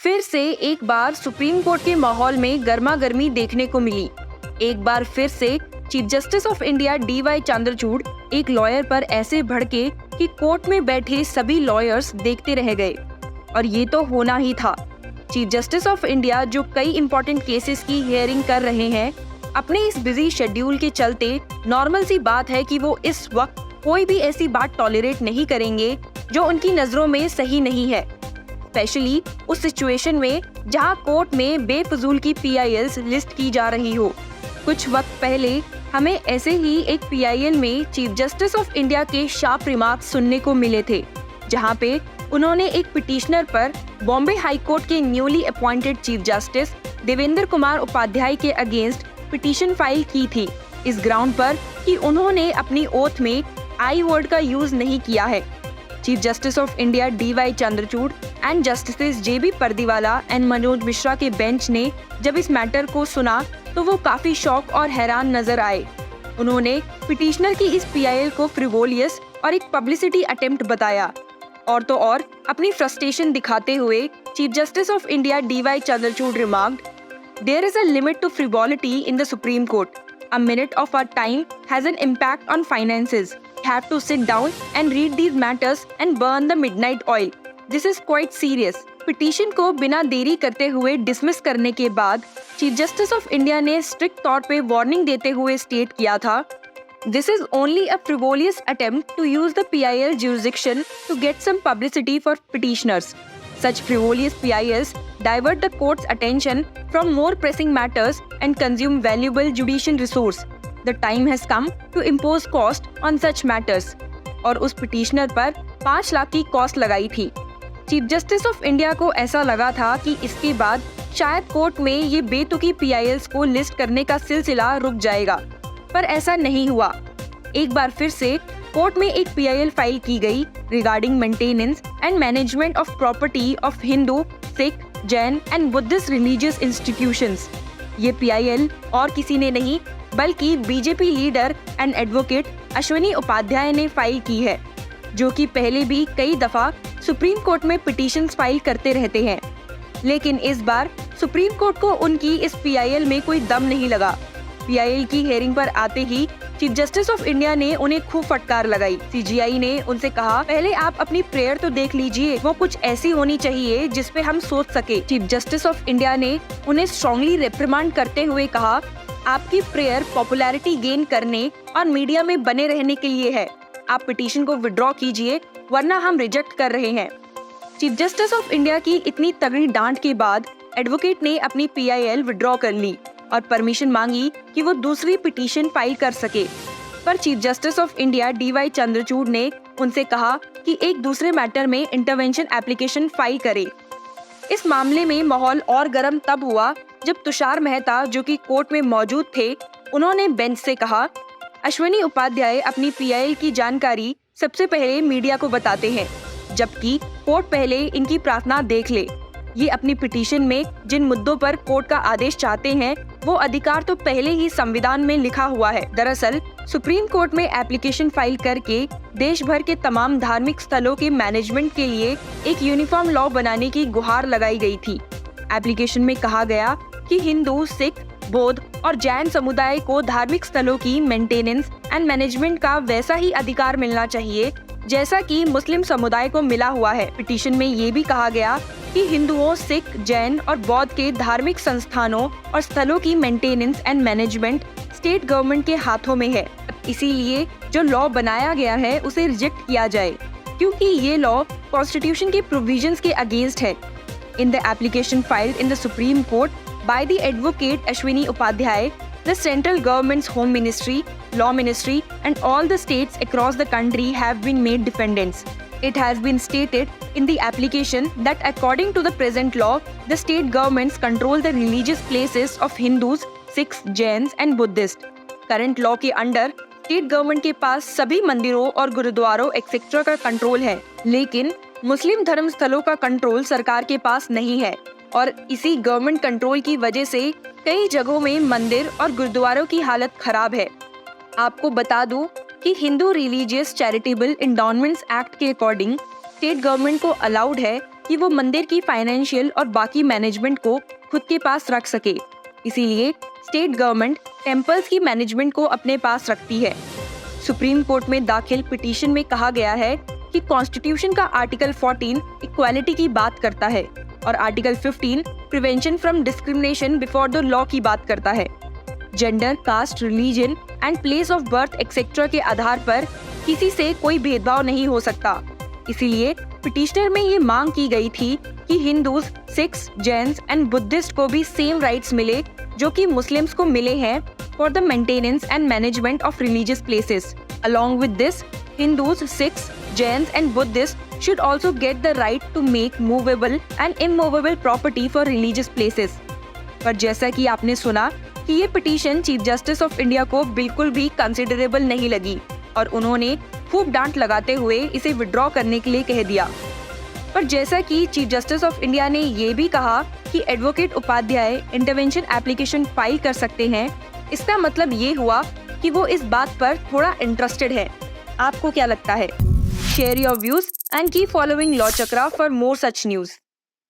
फिर से एक बार सुप्रीम कोर्ट के माहौल में गर्मा गर्मी देखने को मिली। एक बार फिर से chief justice of India DY Chandrachud एक लॉयर पर ऐसे भड़के कि कोर्ट में बैठे सभी लॉयर्स देखते रह गए। और ये तो होना ही था। चीफ जस्टिस ऑफ इंडिया जो कई इंपॉर्टेंट केसेस की हियरिंग कर रहे हैं, अपने इस बिजी शेड्यूल के चलते नॉर्मल सी बात है कि वो इस वक्त कोई भी ऐसी बात टॉलरेट नहीं करेंगे जो उनकी नजरों में सही नहीं है, स्पेशली उस सिचुएशन में जहां कोर्ट में बेफजूल की PILs लिस्ट की जा रही हो। कुछ वक्त पहले हमें ऐसे ही एक PIL में चीफ जस्टिस ऑफ इंडिया के शार्प रिमार्क्स सुनने को मिले थे, जहां पे उन्होंने एक पिटिशनर पर बॉम्बे हाई कोर्ट के newly appointed chief justice Devendra Kumar Upadhyay के अगेंस्ट पिटीशन फाइल की थी, इस ग्राउंड पर कि उन्होंने अपनी ओथ में आई वर्ड का यूज नहीं किया है। Chief justice of India DY Chandrachud and justice JB Pardiwala and Manoj Mishra के बेंच ने जब इस मैटर को सुना तो वो काफी शॉक और हैरान नजर आए। उन्होंने पिटिशनर की इस PIL को फ्रिवोलियस और एक पब्लिसिटी अटेम्प्ट बताया। और तो और अपनी फ्रस्ट्रेशन दिखाते हुए chief justice of India DY Chandrachud remarked, "There is a limit to frivolity in the Supreme Court. A minute of our time has an impact on finances. We have to sit down and read these matters and burn the midnight oil. This is quite serious." Petition को बिना देरी करते हुए dismiss करने के बाद chief justice of India ने strict तौर पे वार्निंग देते हुए स्टेट किया था, "This is only a frivolous attempt to use the PIL jurisdiction to get some publicity for petitioners. Such frivolous PILs divert the court's attention from more pressing matters and consume valuable judicial resource. The time has come to impose cost on such matters." और उस petitioner पर 5 लाख की cost लगाई थी। Chief justice of India को ऐसा लगा था कि इसके बाद शायद कोर्ट में ये बेतुकी PILs को लिस्ट करने का सिलसिला रुक जाएगा, पर ऐसा नहीं हुआ। एक बार फिर से कोर्ट में एक PIL फाइल की गई regarding maintenance and management of property of Hindu, Sikh, Jain and Buddhist religious institutions. ये PIL और किसी ने नहीं बल्कि BJP leader and advocate Ashwini Upadhyay ने फाइल की है, जो कि पहले भी कई दफा सुप्रीम कोर्ट में पिटीशंस फाइल करते रहते हैं। लेकिन इस बार सुप्रीम कोर्ट को उनकी इस PIL में कोई दम नहीं लगा। PIL की हेयरिंग पर आते ही चीफ जस्टिस ऑफ इंडिया ने उन्हें खूब फटकार लगाई। CJI ने उनसे कहा, "पहले आप अपनी प्रेयर तो देख लीजिए, वो कुछ ऐसी होनी चाहिए जिस पे हम सोच सके।" चीफ जस्टिस ऑफ इंडिया ने उन्हें स्ट्रांगली रिप्रिमांड करते हुए कहा, "आपकी प्रेयर पॉपुलैरिटी गेन करने और मीडिया में बने रहने के लिए है। आप पिटीशन को विड्रॉ कीजिए, वरना हम रिजेक्ट कर रहे हैं।" चीफ जस्टिस ऑफ इंडिया की इतनी तगड़ी डांट के बाद एडवोकेट ने अपनी PIL विड्रॉ कर ली और परमिशन मांगी कि वो दूसरी पिटीशन फाइल कर सके। पर chief justice of India DY Chandrachud ने उनसे कहा कि एक दूसरे मैटर में इंटरवेंशन एप्लीकेशन फाइल करे। इस मामले में माहौल और गर्म तब हुआ जब तुषार मेहता, जो कि कोर्ट में मौजूद थे, उन्होंने बेंच से कहा, "अश्विनी उपाध्याय अपनी PIL की जानकारी सबसे पहले मीडिया को बताते हैं, जबकि कोर्ट पहले इनकी प्रार्थना देख ले। ये अपनी पिटीशन में जिन मुद्दों पर कोर्ट का आदेश चाहते हैं, वो अधिकार तो पहले ही संविधान में लिखा हुआ है। दरअसल सुप्रीम कोर्ट में एप्लीकेशन फाइल करके देश भर के तमाम धार्मिक स्थलों के मैनेजमेंट के लिए एक यूनिफॉर्म लॉ बनाने की गुहार लगाई गई थी। एप्लीकेशन में कहा गया कि हिंदू, सिख, बौद्ध और जैन समुदाय को धार्मिक स्थलों की मेंटेनेंस एंड मैनेजमेंट का वैसा ही अधिकार मिलना चाहिए जैसा कि मुस्लिम समुदाय को मिला हुआ है। पिटीशन में ये भी कहा गया कि हिंदुओं, सिख, जैन और बौद्ध के धार्मिक संस्थानों और स्थलों की maintenance and management state government के हाथों में है। इसीलिए जो लॉ बनाया गया है उसे रिजेक्ट किया जाए, क्योंकि ये लॉ कॉन्स्टिट्यूशन के प्रोविजंस के अगेंस्ट है। In the application filed in the supreme court by the advocate Ashwini Upadhyay, the central government's home ministry, law ministry and all the states across the country have been made defendants. It has been stated in the application that according to the present law, the state governments control the religious places of Hindus, Sikhs, Jains and Buddhists. Current law के under state government के पास सभी मंदिरों और गुरुद्वारों etcetera का control है, लेकिन मुस्लिम धर्म स्थलों का कंट्रोल सरकार के पास नहीं है। और इसी गवर्नमेंट कंट्रोल की वजह से कई जगहों में मंदिर और गुरुद्वारों की हालत खराब है। आपको बता दूं कि Hindu religious charitable endowments act के अकॉर्डिंग स्टेट गवर्नमेंट को अलाउड है कि वो मंदिर की फाइनेंशियल और बाकी मैनेजमेंट को खुद के पास रख सके। इसीलिए स्टेट गवर्नमेंट टेम्पल्स की मैनेजमेंट को अपने पास रखती है। सुप्रीम कोर्ट में दाखिल पिटीशन में कहा गया है कि कॉन्स्टिट्यूशन का आर्टिकल 14 इक्वालिटी की बात करता है और article 15 prevention from discrimination before the law की बात करता है। Gender, caste, religion and place of birth etcetera के आधार पर किसी से कोई भेदभाव नहीं हो सकता। इसीलिए पिटिशनर में ये मांग की गई थी कि Hindus, Sikhs, Jains and Buddhist को भी सेम राइट्स मिले जो कि मुस्लिम्स को मिले हैं for the maintenance and management of religious places. Along with this, Hindus, Sikhs, Jains and Buddhists should also get the right to make movable and immovable property for religious places. पर जैसा कि आपने सुना कि ये petition chief justice of India को बिल्कुल भी कंसिडरेबल नहीं लगी और उन्होंने खूब डांट लगाते हुए इसे विड्रॉ करने के लिए कह दिया। पर जैसा कि चीफ जस्टिस ऑफ इंडिया ने ये भी कहा कि advocate Upadhyay intervention application file कर सकते हैं, इसका मतलब ये हुआ कि वो इस बात पर थोड़ा इंटरेस्टेड है। आपको क्या लगता है? Share your views and keep following law chakra for more such news.